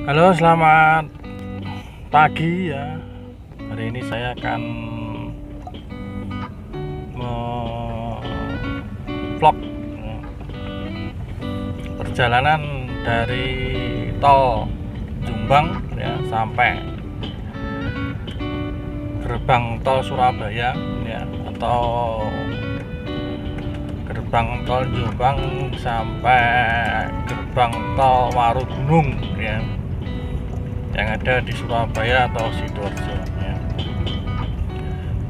Halo, selamat pagi ya. Hari ini saya akan vlog perjalanan dari tol Jombang ya sampai gerbang tol Surabaya ya, atau gerbang tol Jombang sampai gerbang tol Warugunung ya, yang ada di Surabaya atau Sidoarjo ya.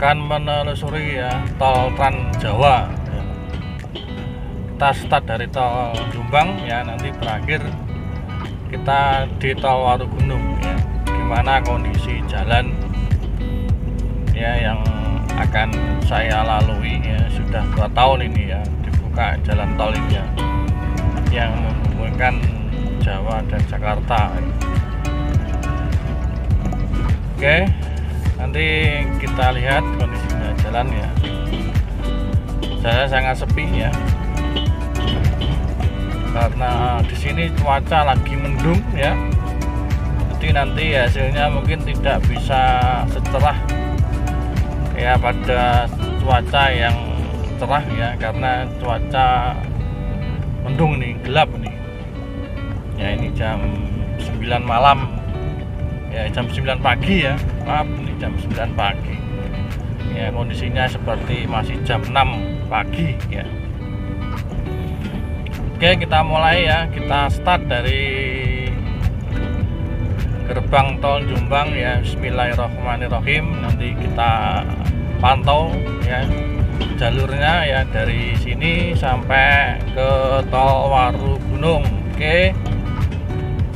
Kan menelusuri ya tol Trans Jawa ya. Kita start dari tol Jombang ya, nanti berakhir kita di tol Warugunung ya. Gimana kondisi jalan ya yang akan saya lalui ya, sudah 2 tahun ini ya dibuka jalan tol ini ya, yang menghubungkan Jawa dan Jakarta ya. Oke, nanti kita lihat kondisinya jalan ya. Saya sangat sepi ya, karena di sini cuaca lagi mendung ya. Jadi nanti hasilnya mungkin tidak bisa secerah ya pada cuaca yang cerah ya, karena cuaca mendung nih, gelap nih. Ya ini jam 9 malam. Ya jam 9 pagi ya, maaf ini jam 9 pagi ya, kondisinya seperti masih jam 6 pagi ya. Oke, kita mulai ya, kita start dari gerbang tol Jombang ya. Bismillahirrahmanirrahim. Nanti kita pantau ya jalurnya ya, dari sini sampai ke tol Warugunung. Oke,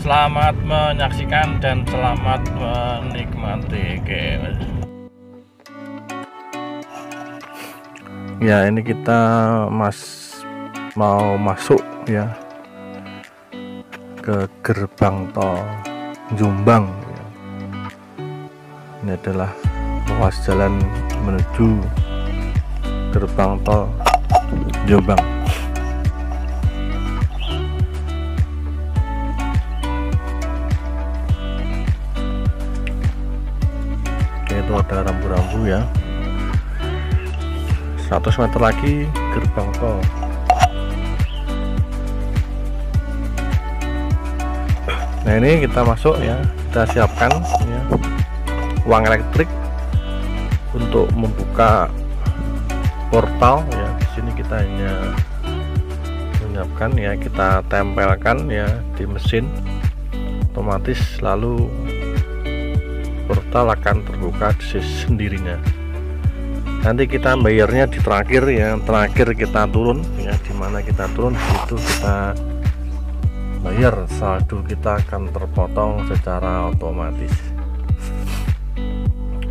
selamat menyaksikan dan selamat menikmati. Ya, ini kita mau masuk ya ke gerbang tol Jombang ya. Ini adalah ruas jalan menuju gerbang tol Jombang. Itu ada rambu-rambu ya. 100 meter lagi gerbang tol. Nah, ini kita masuk ya, kita siapkan ya uang elektrik untuk membuka portal ya. Di sini kita hanya menyiapkan ya, kita tempelkan ya di mesin, otomatis lalu portal akan terbuka sendirinya. Nanti kita bayarnya di terakhir ya, terakhir kita turun ya, dimana kita turun itu kita bayar, saldo kita akan terpotong secara otomatis.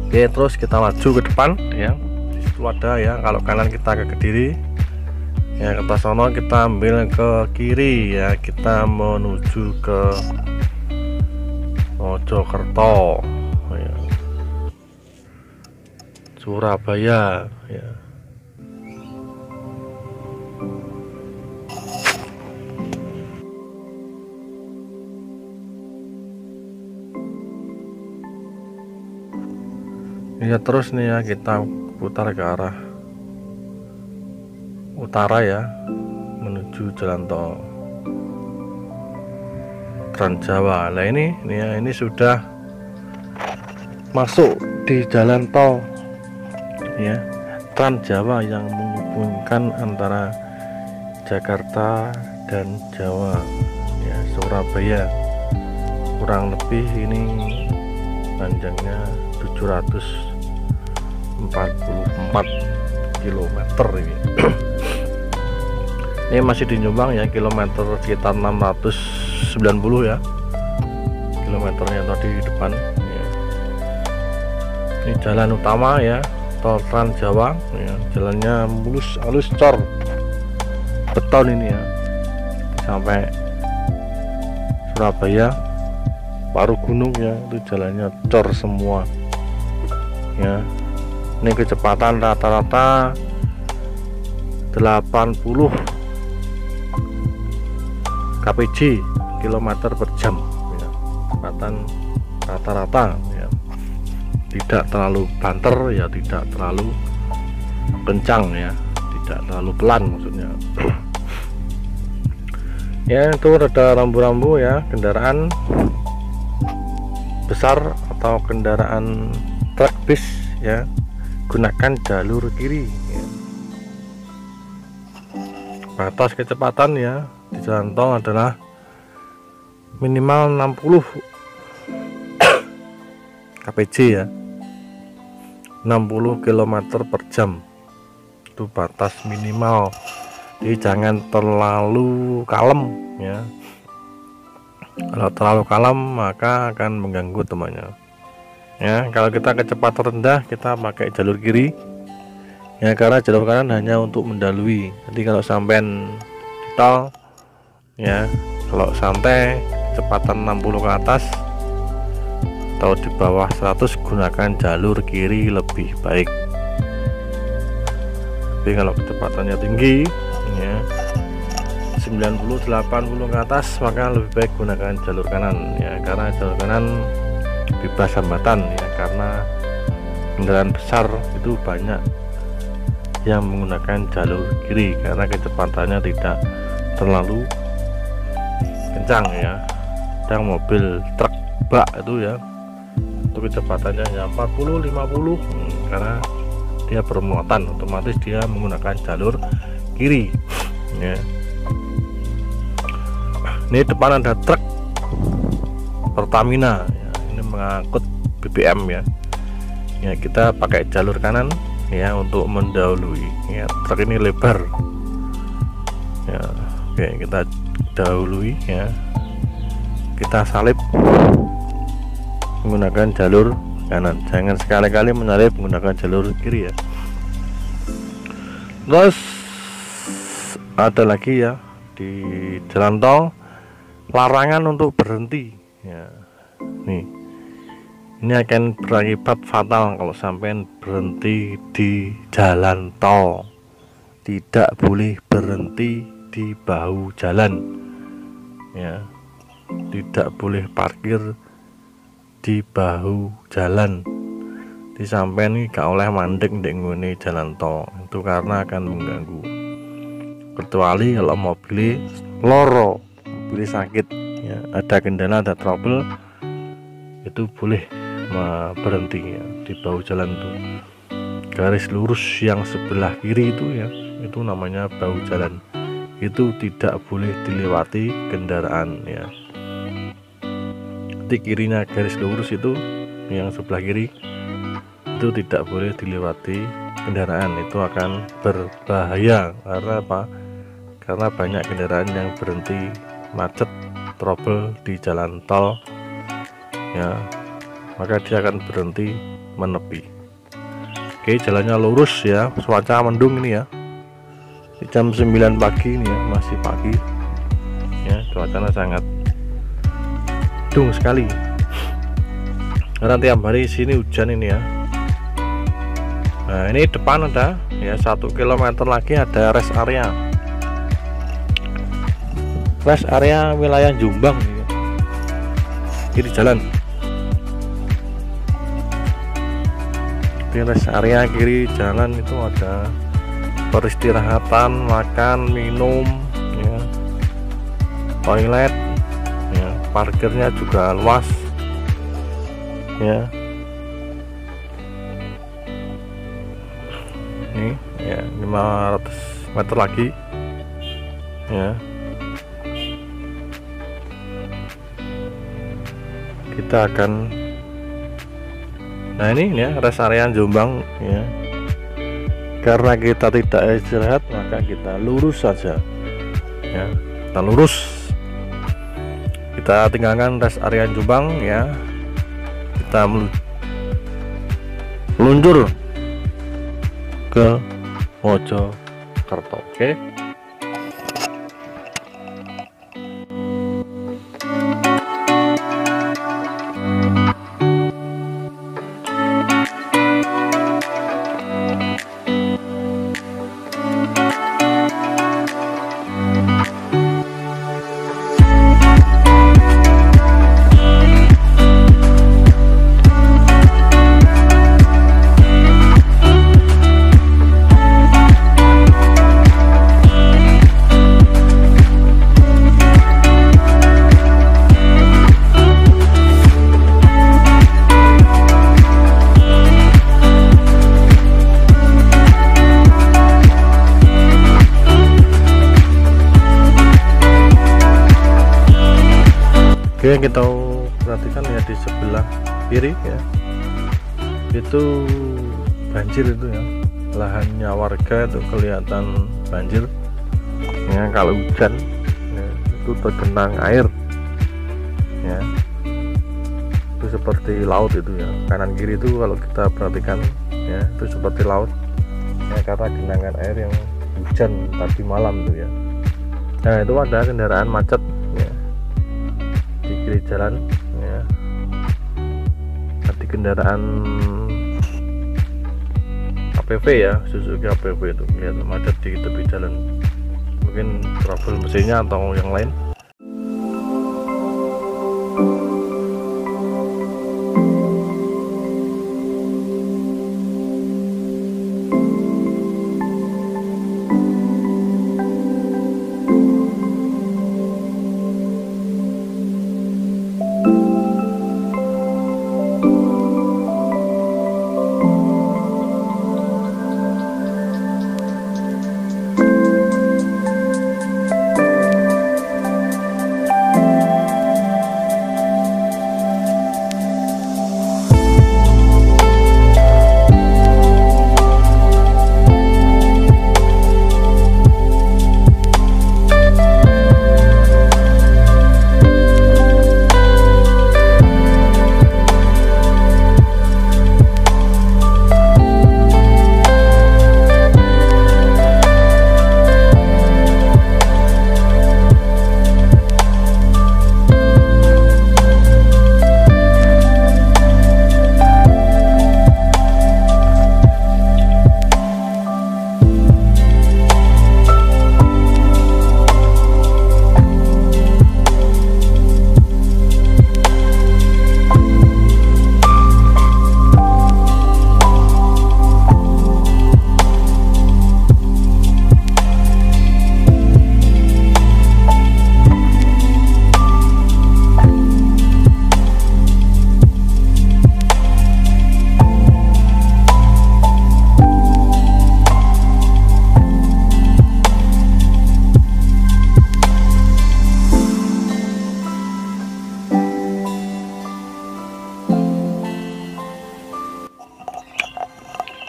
Oke, terus kita maju ke depan ya. Di situ ada ya, kalau kanan kita ke Kediri ya, ke sono kita ambil ke kiri ya, kita menuju ke Mojokerto ya, Surabaya ya. Ya, terus nih ya, kita putar ke arah utara ya, menuju jalan tol Trans Jawa. Nah ini ya, ini sudah masuk di jalan tol ya Trans Jawa yang menghubungkan antara Jakarta dan Jawa ya, Surabaya. Kurang lebih ini panjangnya 744 km ini. Ini masih di Jombang ya, kilometer sekitar 690 ya kilometernya tadi di depan ya. Ini jalan utama ya, tol Trans Jawa ya, jalannya mulus, halus, cor beton ini ya, sampai Surabaya, Warugunung ya, itu jalannya cor semua ya. Ini kecepatan rata-rata 80 kpj, kilometer per jam ya. kecepatan rata-rata ya, tidak terlalu banter ya, tidak terlalu kencang ya, tidak terlalu pelan maksudnya. Ya, itu ada rambu-rambu ya, kendaraan besar atau kendaraan truk bis ya, gunakan jalur kiri ya. Batas kecepatan ya di jalan tol adalah minimal 60 kpj ya, 60 km per jam itu batas minimal. Jadi jangan terlalu kalem ya, kalau terlalu kalem maka akan mengganggu temannya ya. Kalau kita kecepatan rendah kita pakai jalur kiri ya, karena jalur kanan hanya untuk mendahului. Jadi kalau sampean di tol ya, kalau santai kecepatan 60 ke atas atau di bawah 100 gunakan jalur kiri lebih baik. Tapi kalau kecepatannya tinggi ya, 90-80 ke atas, maka lebih baik gunakan jalur kanan ya, karena jalur kanan bebas hambatan ya, karena kendaraan besar itu banyak yang menggunakan jalur kiri karena kecepatannya tidak terlalu kencang ya. Ada mobil truk bak itu ya, itu kecepatannya hanya 40-50 karena dia bermuatan, otomatis dia menggunakan jalur kiri ya. Ini depan ada truk Pertamina ya, ini mengangkut BBM ya. Ya, kita pakai jalur kanan ya untuk mendahului ya. Truk ini lebar ya, oke kita dahului ya, kita salip menggunakan jalur kanan, jangan sekali-kali menyalip menggunakan jalur kiri ya. Terus ada lagi ya, di jalan tol larangan untuk berhenti ya. Nih, ini akan berakibat fatal kalau sampai berhenti di jalan tol. Tidak boleh berhenti di bahu jalan ya, tidak boleh parkir di bahu jalan. Di sampean ini gak oleh mandek ndek ngene jalan tol, itu karena akan mengganggu. Kecuali kalau mobil loro, mobil sakit ya, ada kendala, ada trouble, itu boleh berhenti ya di bahu jalan itu. Garis lurus yang sebelah kiri itu ya, itu namanya bahu jalan. Itu tidak boleh dilewati kendaraan ya. Di kirinya garis lurus itu yang sebelah kiri itu tidak boleh dilewati kendaraan, itu akan berbahaya. Karena apa? Karena banyak kendaraan yang berhenti macet, trouble di jalan tol ya, maka dia akan berhenti menepi. Oke, jalannya lurus ya, cuaca mendung ini ya, di jam 9 pagi ini ya, masih pagi ya, cuacanya sangat mendung sekali karena tiap hari sini hujan ini ya. Nah, ini depan ada ya, 1 km lagi ada rest area. Rest area wilayah Jombang ya. Kiri jalan. Di rest area kiri jalan itu ada peristirahatan, makan, minum ya, toilet ya, parkirnya juga luas ya. Ini ya, 500 meter lagi ya, kita akan, nah ini ya rest area Jombang ya. Karena kita tidak istirahat maka kita lurus saja ya, kita lurus, kita tinggalkan rest area Jombang ya, kita meluncur ke Mojokerto. Oke. Oke, kita perhatikan ya di sebelah kiri ya, itu banjir itu ya, lahannya warga itu kelihatan banjir ya. Kalau hujan ya, itu tergenang air ya, itu seperti laut itu ya. Kanan kiri itu kalau kita perhatikan ya, itu seperti laut ya, karena genangan air yang hujan tadi malam itu ya. Nah, itu ada kendaraan macet ya di kiri jalan ya. Tadi kendaraan APV ya, Suzuki APV itu lihat macet di tepi jalan, mungkin trouble mesinnya atau yang lain.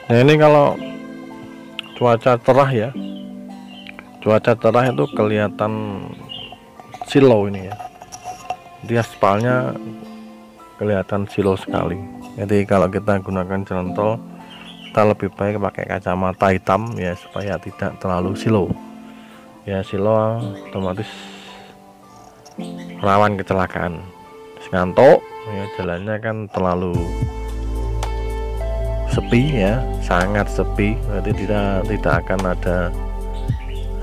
Nah, ini kalau cuaca cerah ya, cuaca cerah itu kelihatan silau ini ya, di aspalnya kelihatan silau sekali. Jadi kalau kita gunakan jalan tol, kita lebih baik pakai kacamata hitam ya, supaya tidak terlalu silau ya. Silau otomatis rawan kecelakaan, ngantuk ya, jalannya kan terlalu sepi ya, sangat sepi, berarti tidak akan ada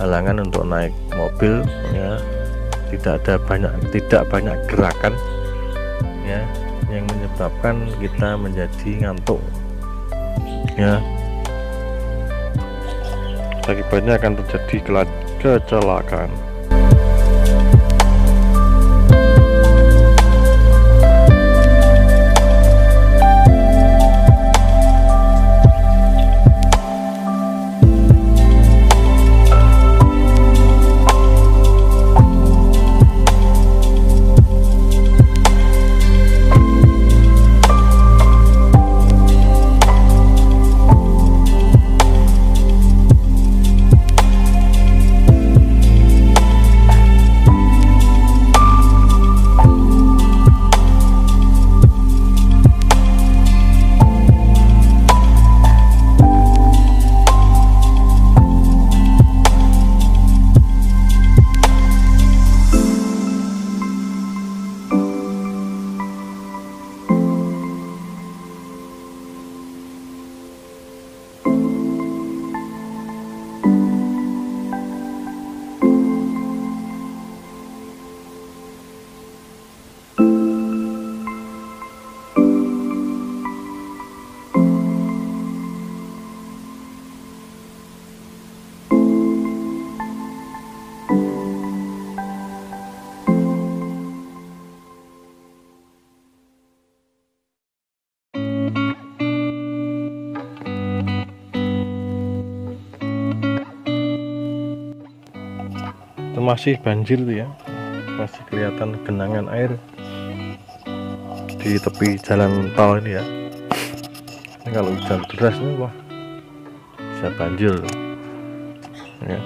halangan untuk naik mobil ya, tidak banyak gerakan ya, yang menyebabkan kita menjadi ngantuk ya. Akibatnya akan terjadi kecelakaan. Masih banjir tuh ya, masih kelihatan genangan air di tepi jalan tol ini ya. Ini kalau hujan deras nih wah bisa banjir ya.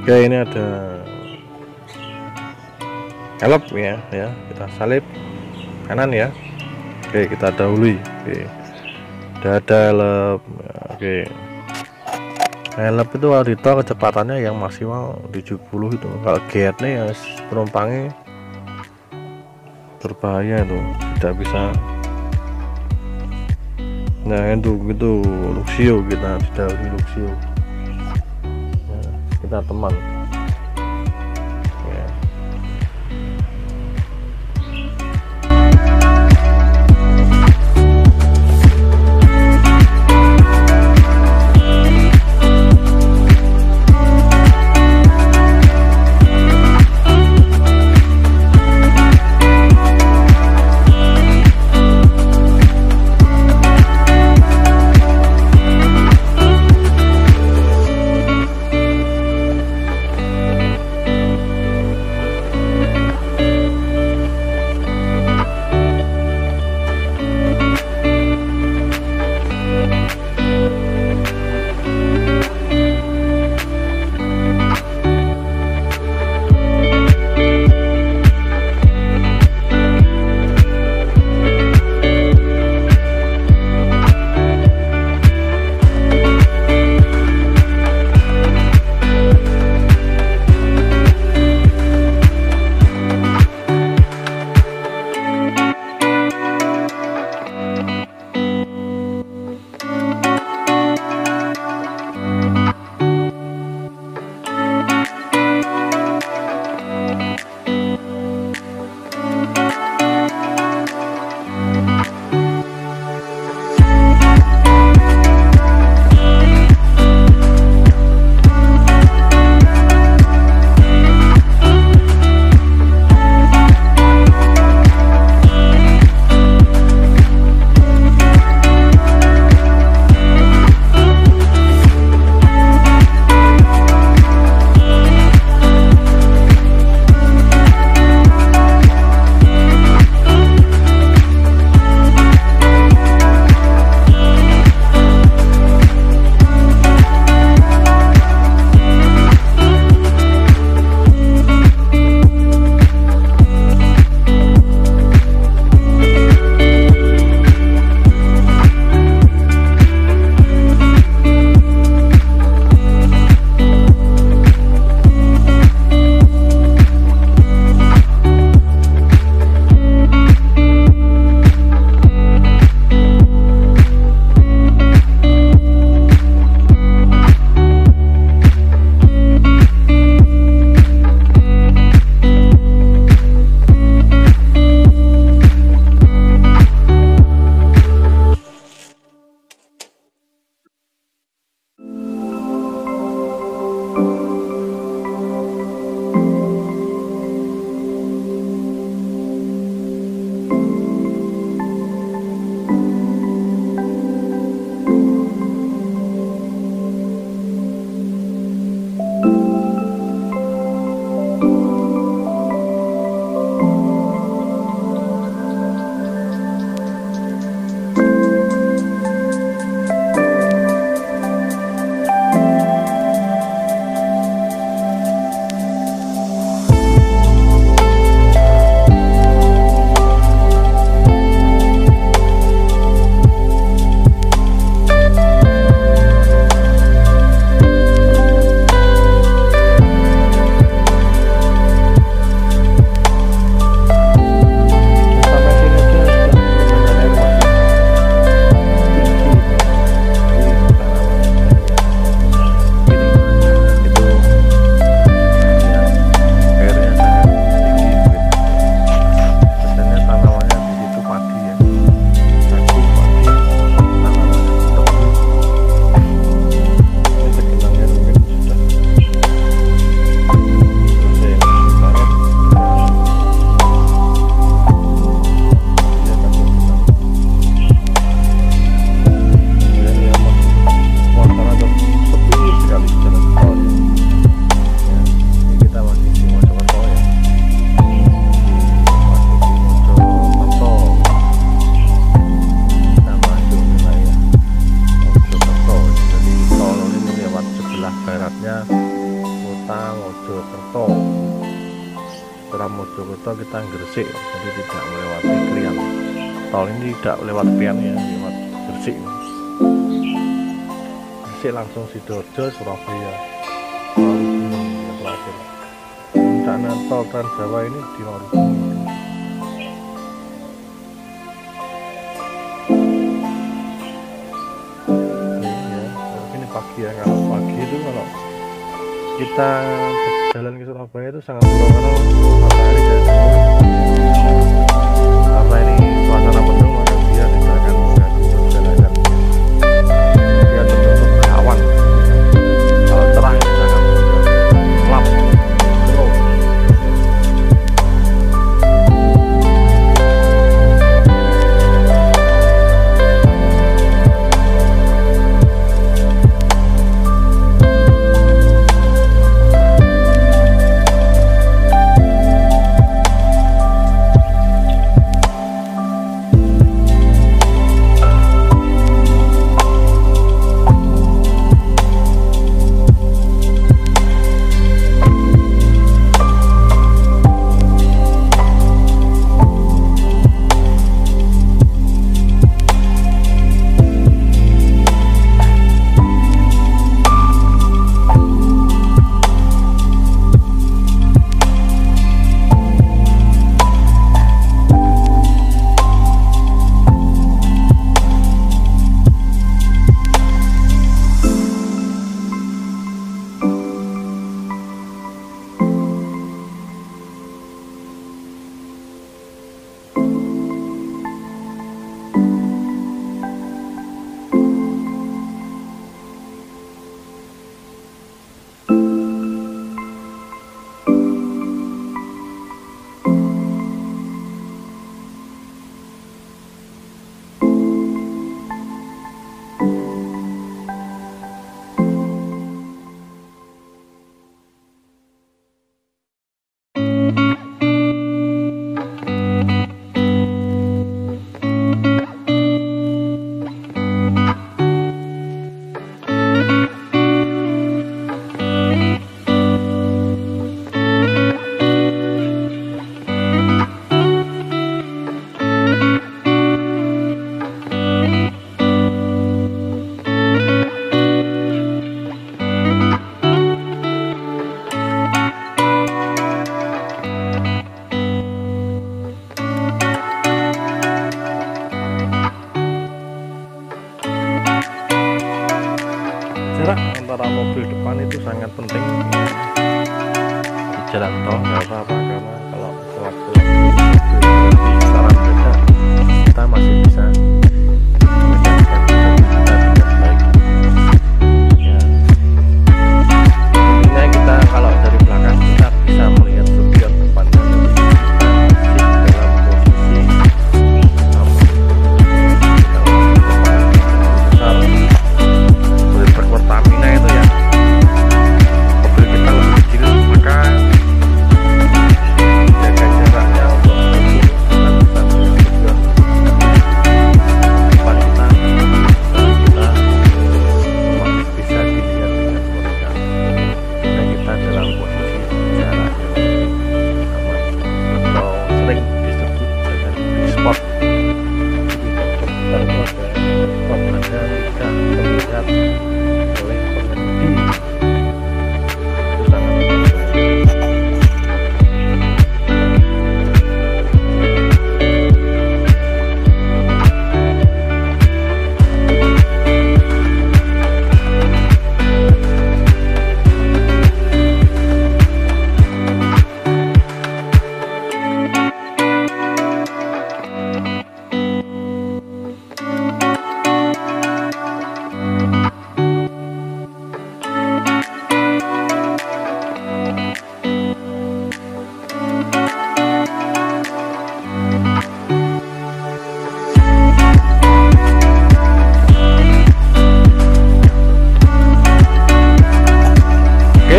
Oke, ini ada elep ya, kita salip kanan ya. Oke, kita dahului. Oke, udah ada elep. Oke, elep itu kalau di tol kecepatannya yang maksimal 70 itu. Kalau GR-nya ya penumpangnya berbahaya itu, tidak bisa. Nah itu Luxio, kita didahului Luxio. Nah, kita teman. Mojokerto. Setelah Mojokerto kita Gresik, jadi tidak melewati Krian. Tol ini tidak lewat Krian ya, lewat Gresik. Gresik langsung Sidoarjo, Surabaya, Warugunung yang terakhir. Rencana tol Trans Jawa ini di Warugunung. Pagi ya, kalau pagi itu kalau kita berjalan ke Surabaya itu sangat murah karena matahari dan karena ini suasana mendung, maka dia tidak akan mengganggu perjalanan. Dia tertutup awan, kalau cerah sangat gelap. Jarak antara mobil depan itu sangat penting di jalan tol, nggak apa-apa karena kalau sewaktu-waktu mobil secara mendadak kita masih bisa mengendalikan mobil kita dengan baik. Ya. Intinya kita kalau dari belakang kita bisa melihat spion depannya, jadi kita masih dalam posisi Pertamina itu ya, mobil kita lebih kecil, maka jaga jaraknya untuk menunggu kita bisa melihat depan kita, dan kita bisa dilihat dengan mereka, dan kita dalam posisi jarak yang aman atau sering disebut dengan spot. Jadi spot ada tidak terlihat oleh pengemudi. Itu sangat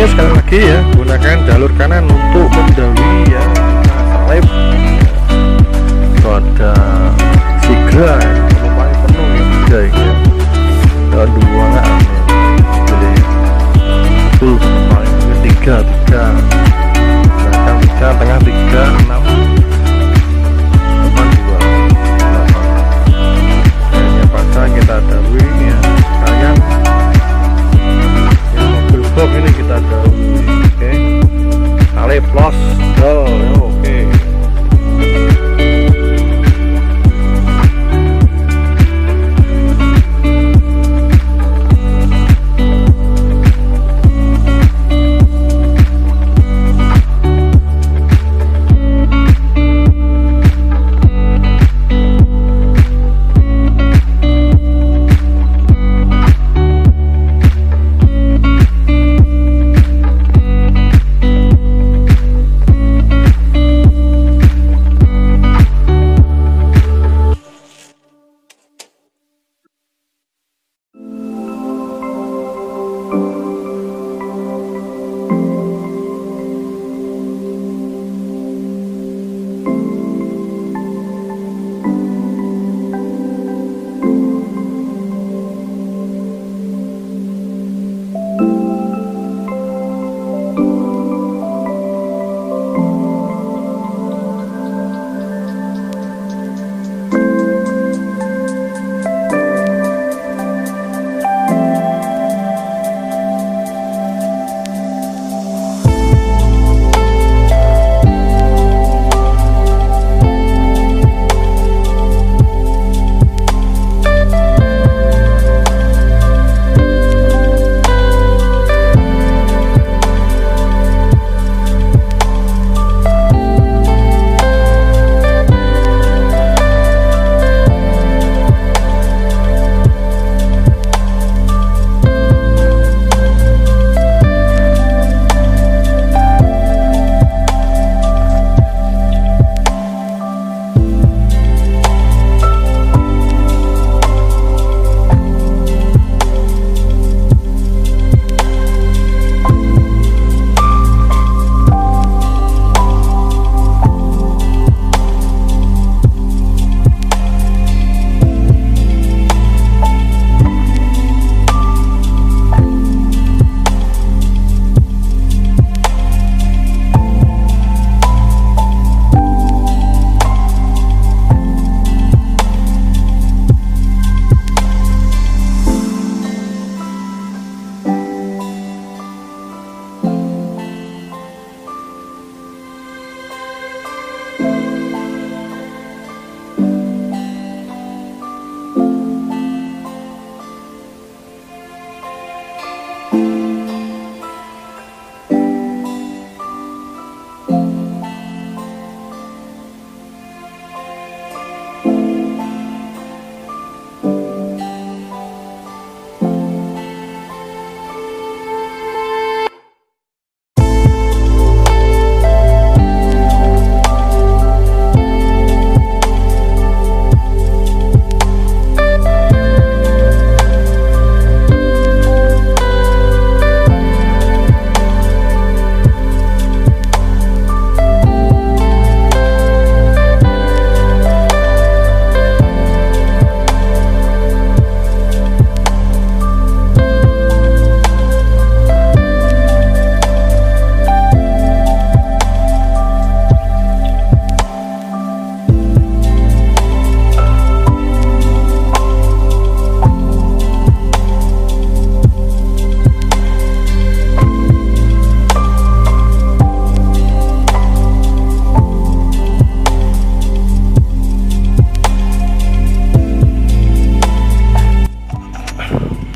sekali lagi ya, gunakan jalur kanan untuk mendahului ya Salib. Itu ada Sigra ya, penumpang penuh ya, tiga ya, dan dua nggak boleh satu penumpang tiga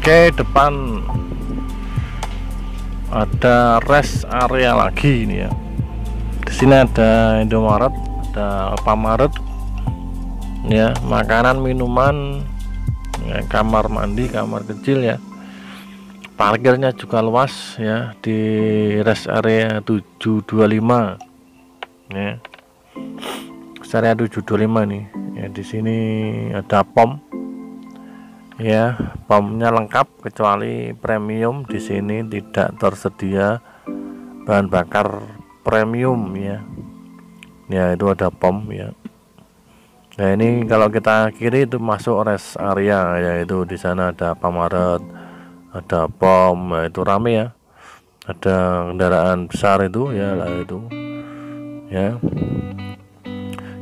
Oke, depan ada rest area lagi ini ya. Di sini ada Indomaret, ada Alfamaret, ya, makanan, minuman, ya, kamar mandi, kamar kecil ya. Parkirnya juga luas ya di rest area 725, ya. Rest area 725 nih. Ya, di sini ada pom. Ya, pomnya lengkap kecuali premium. Di sini tidak tersedia bahan bakar premium ya. Ya, itu ada pom ya. Nah, ini kalau kita kiri itu masuk rest area, yaitu di sana ada Alfamaret, ada pom, nah, itu rame ya. Ada kendaraan besar itu ya, lah itu. Ya.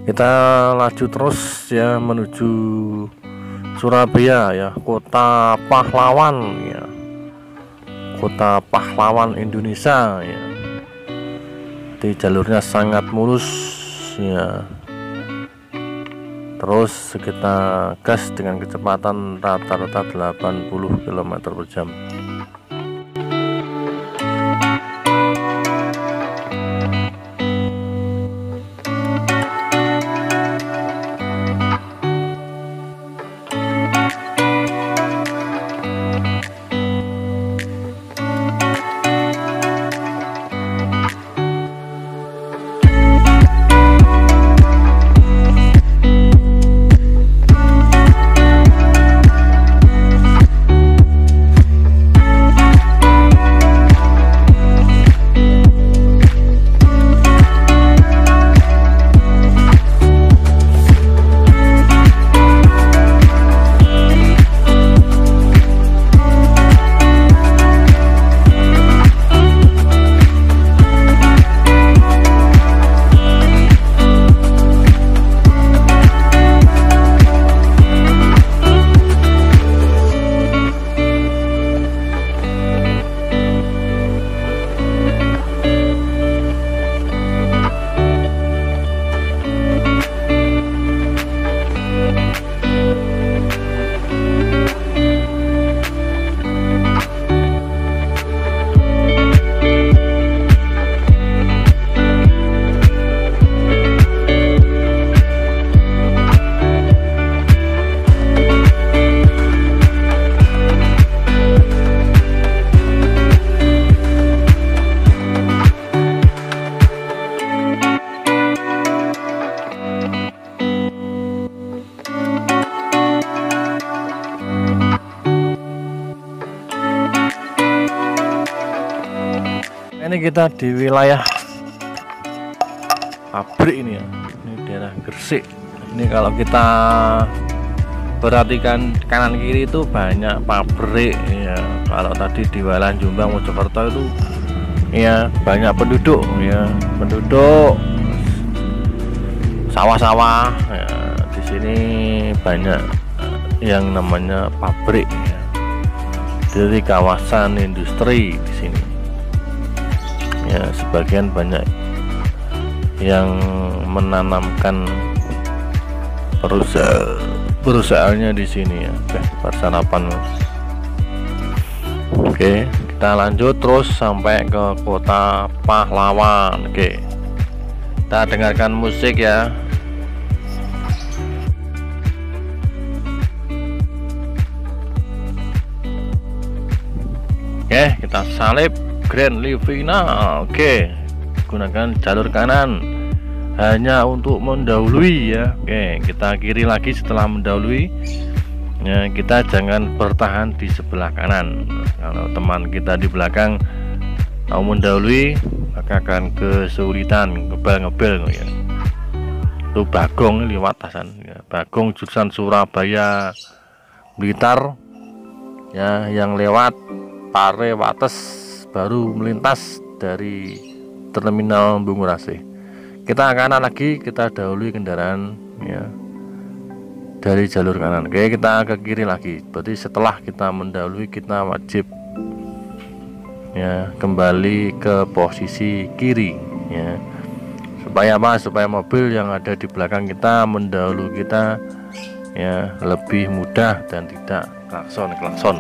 Kita laju terus ya menuju Surabaya ya, kota pahlawan ya, kota pahlawan Indonesia ya. Di jalurnya sangat mulus ya. Terus kita gas dengan kecepatan rata-rata 80 km per jam. Ini kita di wilayah pabrik ini ya, ini daerah Gresik. Ini kalau kita perhatikan kanan kiri itu banyak pabrik ya. Kalau tadi di Walan, Jombang, Mojokerto itu ya banyak penduduk ya, penduduk, sawah-sawah ya. Di sini banyak yang namanya pabrik ya. Jadi kawasan industri di sini ya, sebagian banyak yang menanamkan perusahaannya di sini ya. Oke, persarapan. Oke, kita lanjut terus sampai ke kota pahlawan. Oke, Kita dengarkan musik ya. Oke, kita salip Grand Livina. Oke, gunakan jalur kanan hanya untuk mendahului ya. Oke, kita kiri lagi setelah mendahului ya. Kita jangan bertahan di sebelah kanan. Kalau teman kita di belakang mau mendahului maka akan kesulitan, ngebel ya. Itu Bagong lewat tasan ya. Bagong jurusan Surabaya Blitar ya, yang lewat Pare Wates baru melintas dari terminal Bungurasi. Kita kanan lagi, kita dahului kendaraan ya dari jalur kanan. Oke, kita ke kiri lagi. Berarti setelah kita mendahului kita wajib ya kembali ke posisi kiri ya. Supaya apa? Supaya mobil yang ada di belakang kita mendahului kita ya lebih mudah dan tidak klakson.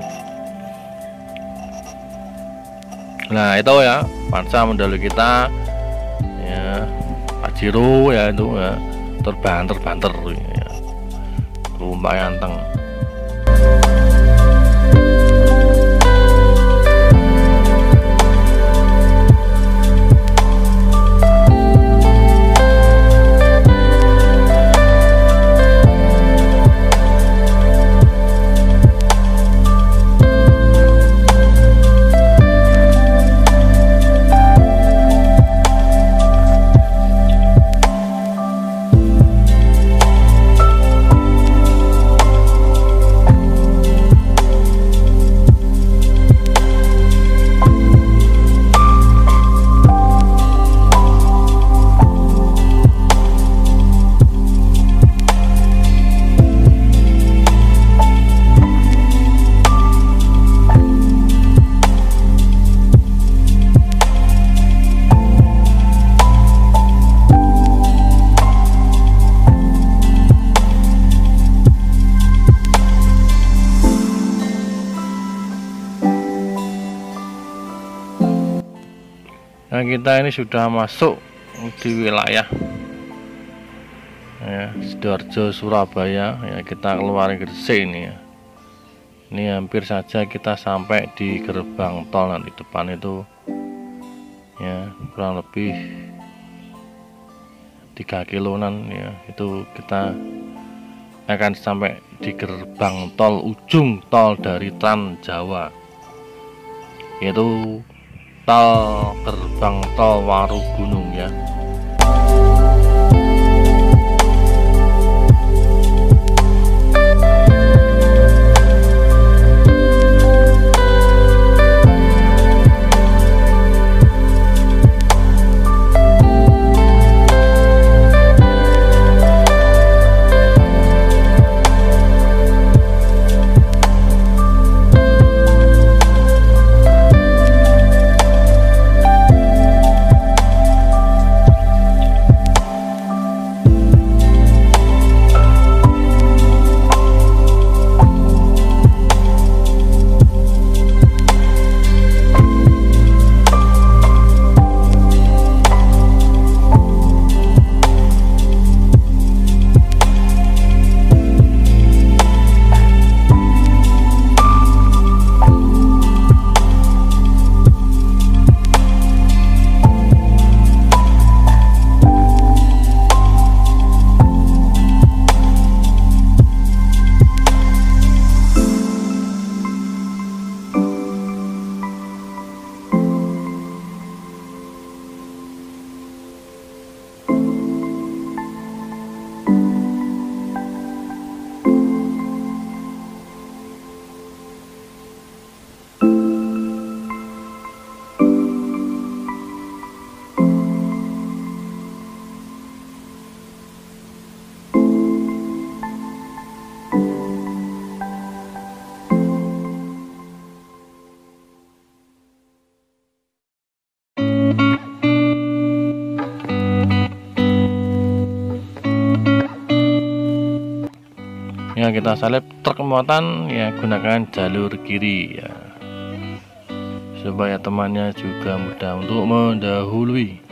Nah itu ya pansa mendahului kita ya, Pajero ya itu ya terbanter ya, lumayan teng. Nah kita ini sudah masuk di wilayah ya, Sidoarjo Surabaya ya, kita keluar Gresik ini ya. Ini hampir saja kita sampai di gerbang tol. Nanti depan itu ya kurang lebih 3 kiloan ya, itu kita akan sampai di gerbang tol ujung tol dari Trans Jawa, yaitu tol gerbang tol Warugunung ya. Ya, kita salib truk muatan ya, gunakan jalur kiri ya, supaya temannya juga mudah untuk mendahului.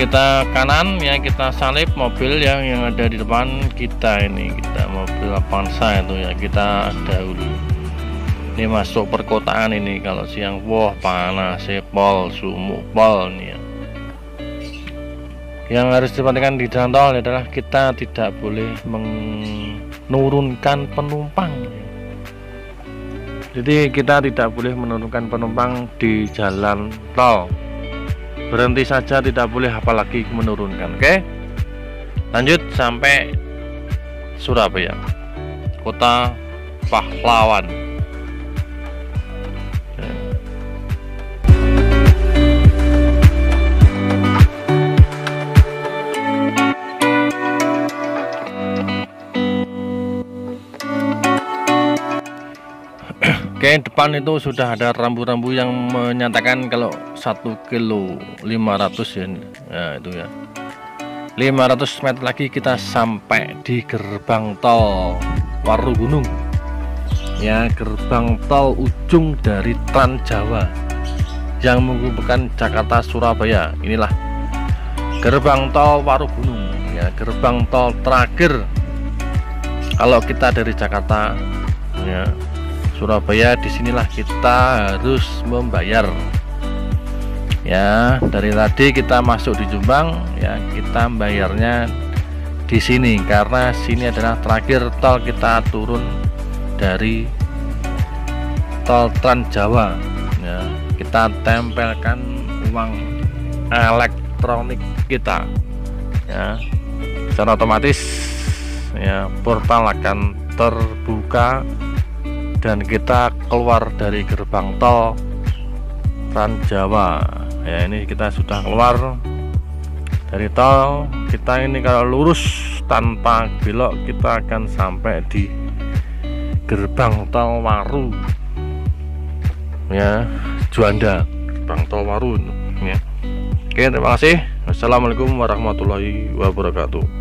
kita kanan ya, kita salip mobil yang ada di depan kita ini, kita mobil Avanza itu ya, kita dahulu. Ini masuk perkotaan ini, kalau siang wah panas, pol sumuk pol nih ya. Yang harus diperhatikan di jalan tol adalah kita tidak boleh menurunkan penumpang. Jadi kita tidak boleh menurunkan penumpang di jalan tol. Berhenti saja tidak boleh, apalagi menurunkan. Oke, lanjut sampai Surabaya, kota pahlawan. Oke, depan itu sudah ada rambu-rambu yang menyatakan kalau 1 kilo 500 ya, itu ya. 500 meter lagi kita sampai di gerbang tol Warugunung. Ya, gerbang tol ujung dari Trans Jawa yang menghubungkan Jakarta Surabaya. Inilah gerbang tol Warugunung ya, gerbang tol terakhir kalau kita dari Jakarta ya Surabaya. Disinilah kita harus membayar ya. Dari tadi kita masuk di Jombang ya, kita bayarnya di sini karena sini adalah terakhir tol kita turun dari tol Trans Jawa ya. Kita tempelkan uang elektronik kita ya, secara otomatis ya, portal akan terbuka dan kita keluar dari gerbang tol Trans Jawa ya. Ini kita sudah keluar dari tol. Kita ini kalau lurus tanpa belok kita akan sampai di gerbang tol Waru ya, Juanda, gerbang tol Waru ya. Oke, terima kasih. Wassalamualaikum warahmatullahi wabarakatuh.